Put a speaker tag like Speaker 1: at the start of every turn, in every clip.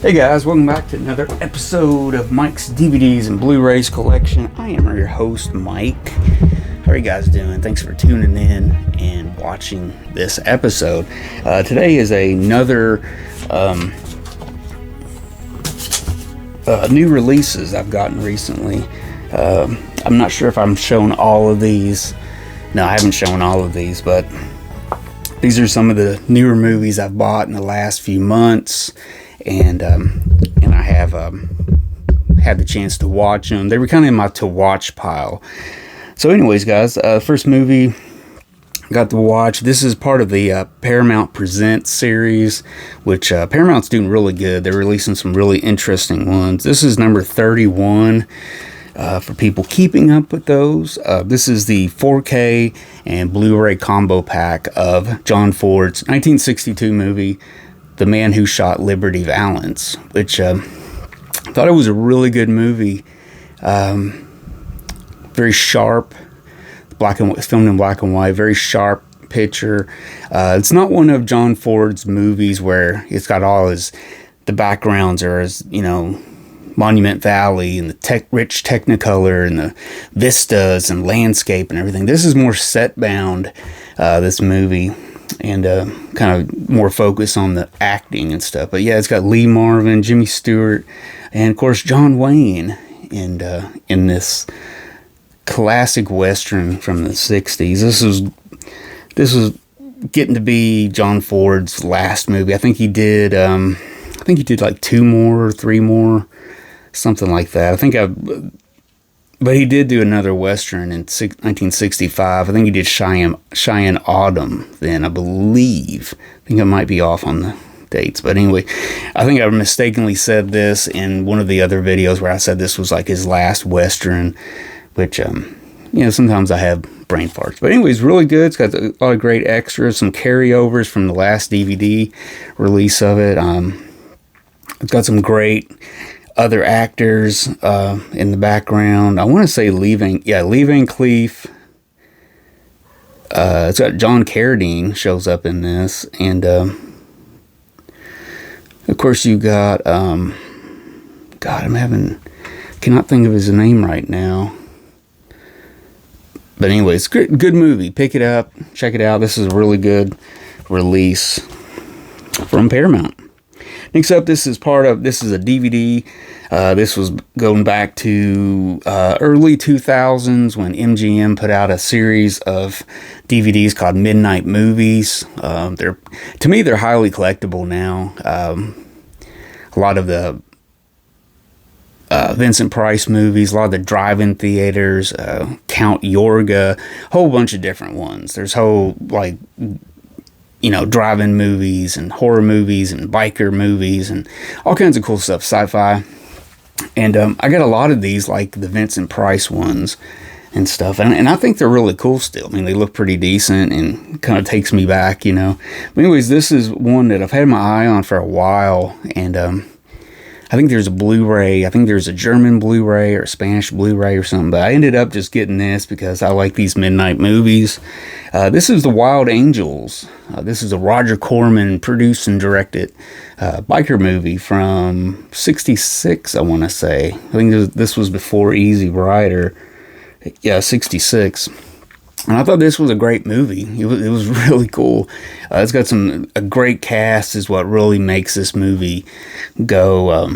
Speaker 1: Hey guys, welcome back to another episode of Mike's DVDs and Blu-rays collection. I am your host, Mike. How are you guys doing? Thanks for tuning in and watching this episode. Today is another new releases I've gotten recently. I'm not sure if I'm showing all of these. No, I haven't shown all of these, but these are some of the newer movies I've bought in the last few months. And I have had the chance to watch them. They were kind of in my to-watch pile. So anyways, guys, first movie I got to watch. This is part of the Paramount Presents series, which Paramount's doing really good. They're releasing some really interesting ones. This is number 31 for people keeping up with those. This is the 4K and Blu-ray combo pack of John Ford's 1962 movie, The Man Who Shot Liberty Valance, which I thought it was a really good movie. Very sharp, filmed in black and white, very sharp picture. It's not one of John Ford's movies where it's got all the backgrounds are as, Monument Valley and the rich Technicolor and the vistas and landscape and everything. This is more set bound, this movie. And kind of more focus on the acting and stuff. But yeah, it's got Lee Marvin, Jimmy Stewart, and of course John Wayne in this classic Western from the 60s. This was getting to be John Ford's last movie. I think he did like 2 more or 3 more, something like that. But he did do another Western in 1965. I think he did Cheyenne Autumn then, I believe. I think I might be off on the dates. But anyway, I think I mistakenly said this in one of the other videos where I said this was like his last Western, which, sometimes I have brain farts. But anyways, really good. It's got a lot of great extras, some carryovers from the last DVD release of it. It's got some great other actors in the background. I want to say Lee Van Cleef. It's got John Carradine shows up in this, and of course you got cannot think of his name right now. But anyways, good movie. Pick it up, check it out. This is a really good release from Paramount. Next up, this is a DVD. This was going back to early 2000s when MGM put out a series of DVDs called Midnight Movies. To me, they're highly collectible now. A lot of the Vincent Price movies, a lot of the drive-in theaters, Count Yorga, a whole bunch of different ones. There's drive-in movies and horror movies and biker movies and all kinds of cool stuff, sci-fi. And I got a lot of these, like the Vincent Price ones and stuff. And I think they're really cool still. I mean, they look pretty decent and kind of takes me back, But anyways, this is one that I've had my eye on for a while. And I think there's a Blu-ray. I think there's a German Blu-ray or a Spanish Blu-ray or something. But I ended up just getting this because I like these midnight movies. This is The Wild Angels. This is a Roger Corman produced and directed biker movie from 66, I want to say. I think this was before Easy Rider. Yeah, 66. And I thought this was a great movie. It was really cool. It's got a great cast is what really makes this movie go.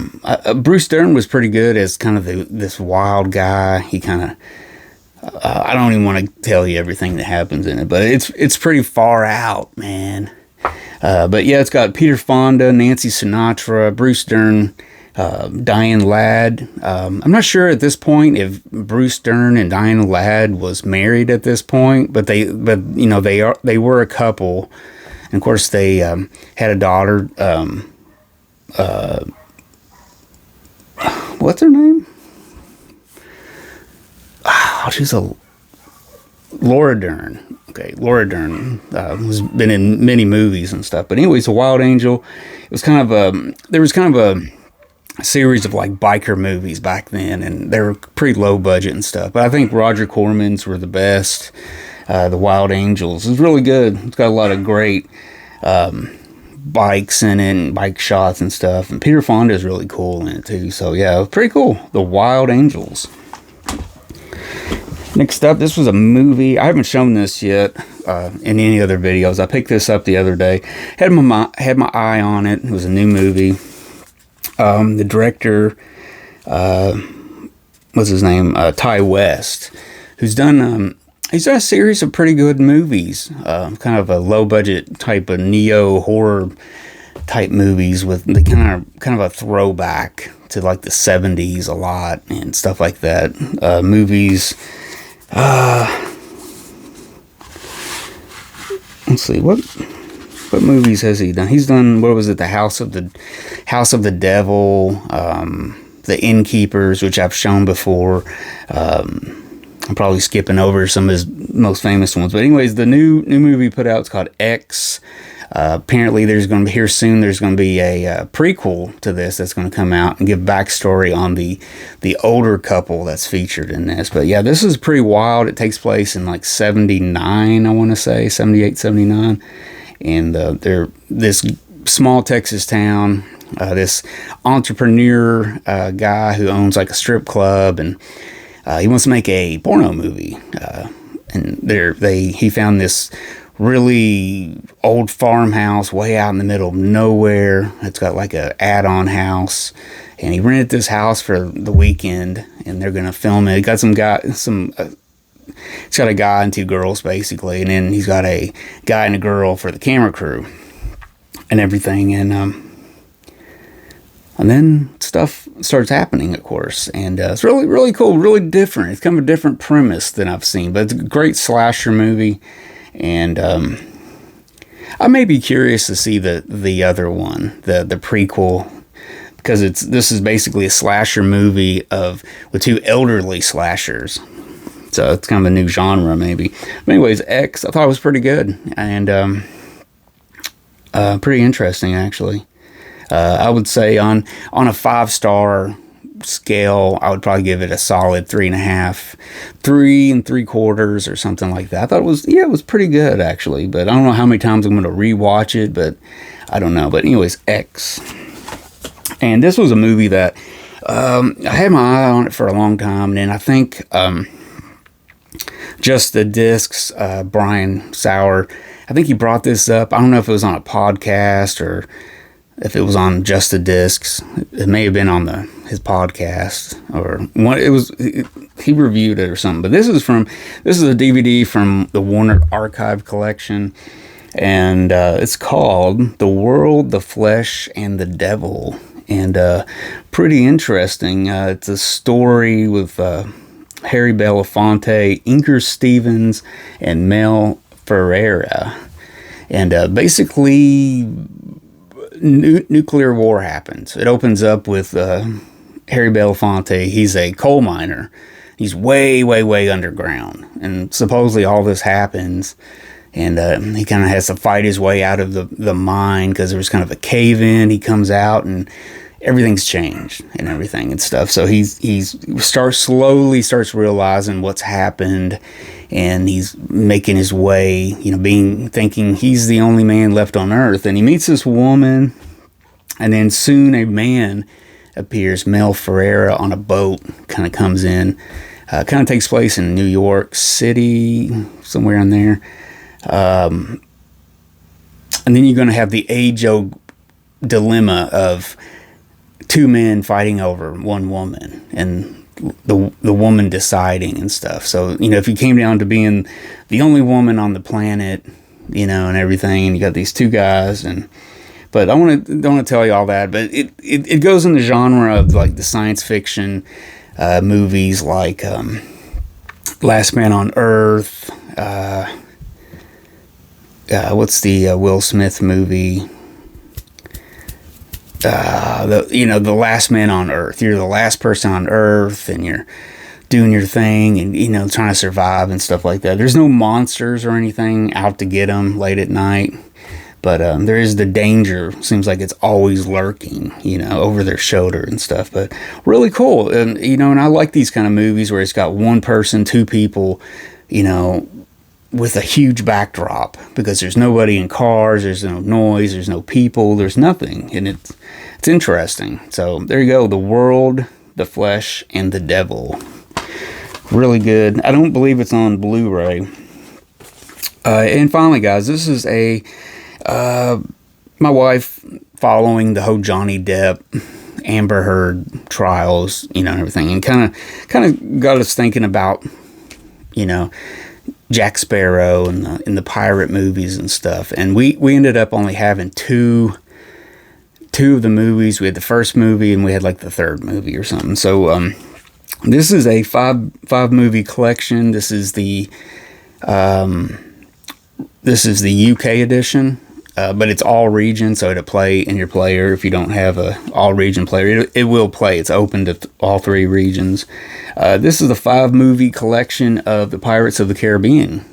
Speaker 1: Bruce Dern was pretty good as kind of this wild guy. He kind of, I don't even want to tell you everything that happens in it, but it's pretty far out, man. But yeah, it's got Peter Fonda, Nancy Sinatra, Bruce Dern, Diane Ladd. I'm not sure at this point if Bruce Dern and Diane Ladd was married at this point, but they were a couple, and of course they had a daughter. What's her name? She's Laura Dern. Okay, Laura Dern has been in many movies and stuff. But anyways, A Wild Angel. It was there was kind of a series of like biker movies back then, and they were pretty low budget and stuff. But I think Roger Corman's were the best. The Wild Angels is really good. It's got a lot of great bikes in it and bike shots and stuff. And Peter Fonda is really cool in it too. So yeah, pretty cool. The Wild Angels. Next up, this was a movie. I haven't shown this yet in any other videos. I picked this up the other day. Had my eye on it. It was a new movie. The director, what's his name? Ty West, who's done he's done a series of pretty good movies. Kind of a low budget type of neo horror type movies with the kind of a throwback to like the 70s a lot and stuff like that. Movies. Let's see, what movies has he done? He's done, what was it, the House of the Devil, The Innkeepers, which I've shown before. I'm probably skipping over some of his most famous ones, but anyways, the new movie put out, it's called X. Apparently there's going to be, here soon, there's going to be a prequel to this that's going to come out and give backstory on the older couple that's featured in this. But yeah, this is pretty wild. It takes place in like 79, I want to say, 78, 79. And they're this small Texas town, this entrepreneur guy who owns like a strip club, and he wants to make a porno movie. And he found this really old farmhouse way out in the middle of nowhere. It's got like a add-on house, and he rented this house for the weekend, and they're gonna film it. He got it's got a guy and two girls basically, and then he's got a guy and a girl for the camera crew and everything, and then stuff starts happening, of course, and it's really, really cool, really different. It's kind of a different premise than I've seen, but it's a great slasher movie. And I may be curious to see the other one, the prequel, because this is basically a slasher movie with two elderly slashers. So it's kind of a new genre maybe. But anyways, X, I thought it was pretty good and pretty interesting actually. I would say on a 5-star scale, I would probably give it a solid 3.5, 3 3/4 or something like that. I thought it was pretty good actually, but I don't know how many times I'm going to rewatch it, but I don't know. But anyways, X. And this was a movie that I had my eye on it for a long time, and then I think Just the Discs, Brian Sauer, I think he brought this up. I don't know if it was on a podcast or if it was on Just the Discs. It may have been on his podcast, or he reviewed it or something. But this is a DVD from the Warner Archive collection, and it's called The World, the Flesh, and the Devil, and pretty interesting. It's a story with Harry Belafonte, Inger Stevens, and Mel Ferreira, and basically nuclear war happens. It opens up with Harry Belafonte. He's a coal miner. He's way, way, way underground, and supposedly all this happens, and he kind of has to fight his way out of the mine because there was kind of a cave-in. He comes out, and everything's changed and everything and stuff. So he slowly starts realizing what's happened, and he's making his way, thinking he's the only man left on earth. And he meets this woman, and then soon a man appears, Mel Ferreira, on a boat, kind of comes in, kind of takes place in New York City, somewhere in there. And then you're going to have the age-old dilemma of two men fighting over one woman, and the woman deciding and stuff. So, if you came down to being the only woman on the planet, and everything, and you got these two guys, but don't want to tell you all that, but it goes in the genre of like the science fiction movies, like Last Man on Earth. What's the Will Smith movie? The last man on Earth. You're the last person on Earth, and you're doing your thing, and trying to survive and stuff like that. There's no monsters or anything out to get them late at night, but there is the danger. Seems like it's always lurking, over their shoulder and stuff. But really cool, and and I like these kind of movies where it's got one person, two people, with a huge backdrop, because there's nobody in cars, there's no noise, there's no people, there's nothing, and it's interesting. So there you go, The World, the Flesh, and the Devil. Really good. I don't believe it's on Blu-ray. And finally, guys, this is my wife following the whole Johnny Depp, Amber Heard trials, and everything, and kind of got us thinking about, Jack Sparrow and the pirate movies and stuff. And we ended up only having two of the movies. We had the first movie and we had like the third movie or something. So this is a five movie collection. This is the UK edition. But it's all region, so it'll play in your player. If you don't have a all region player, it will play. It's open to all three regions. This is the 5-movie collection of the Pirates of the Caribbean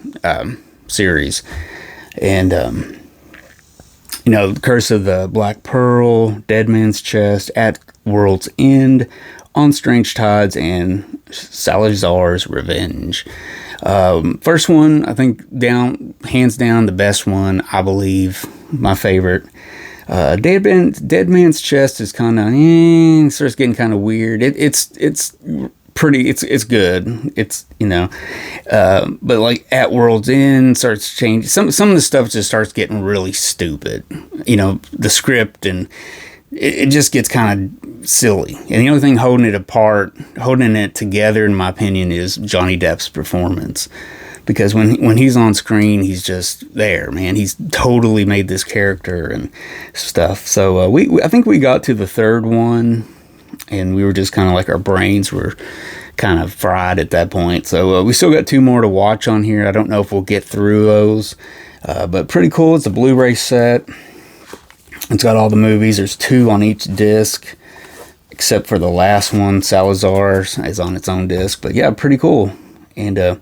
Speaker 1: series, and Curse of the Black Pearl, Dead Man's Chest, At World's End, On Strange Tides, and Salazar's Revenge. First one, I think, hands down the best one, I believe, my favorite. Dead Man's Chest is kind of starts getting kind of weird. It's pretty, it's good. It's but like At World's End starts changing. Some of the stuff just starts getting really stupid. The script, and it just gets kind of silly. And the only thing holding it together, in my opinion, is Johnny Depp's performance. Because when he's on screen, he's just there, man. He's totally made this character and stuff. So I think we got to the third one, and we were just kind of like, our brains were kind of fried at that point. So we still got 2 more to watch on here. I don't know if we'll get through those, but pretty cool. It's a Blu-ray set. It's got all the movies. There's 2 on each disc, except for the last one, Salazar's, is on its own disc. But yeah, pretty cool. And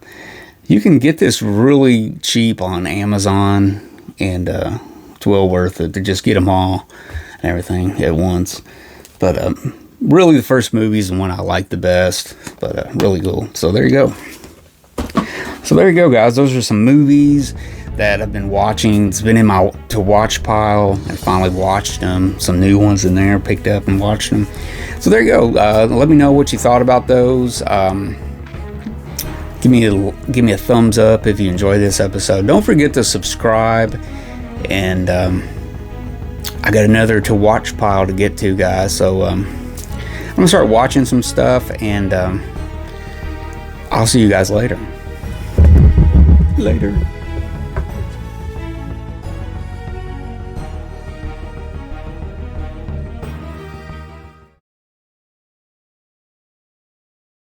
Speaker 1: you can get this really cheap on Amazon, and it's well worth it to just get them all and everything at once. But really, the first movie is the one I like the best, but really cool. So there you go. So there you go, guys. Those are some movies that I've been watching. It's been in my to watch pile. I finally watched them. Some new ones in there, picked up and watched them. So there you go. Let me know what you thought about those. Give me a thumbs up if you enjoy this episode. Don't forget to subscribe. And I got another to watch pile to get to, guys. So I'm gonna start watching some stuff, and I'll see you guys later.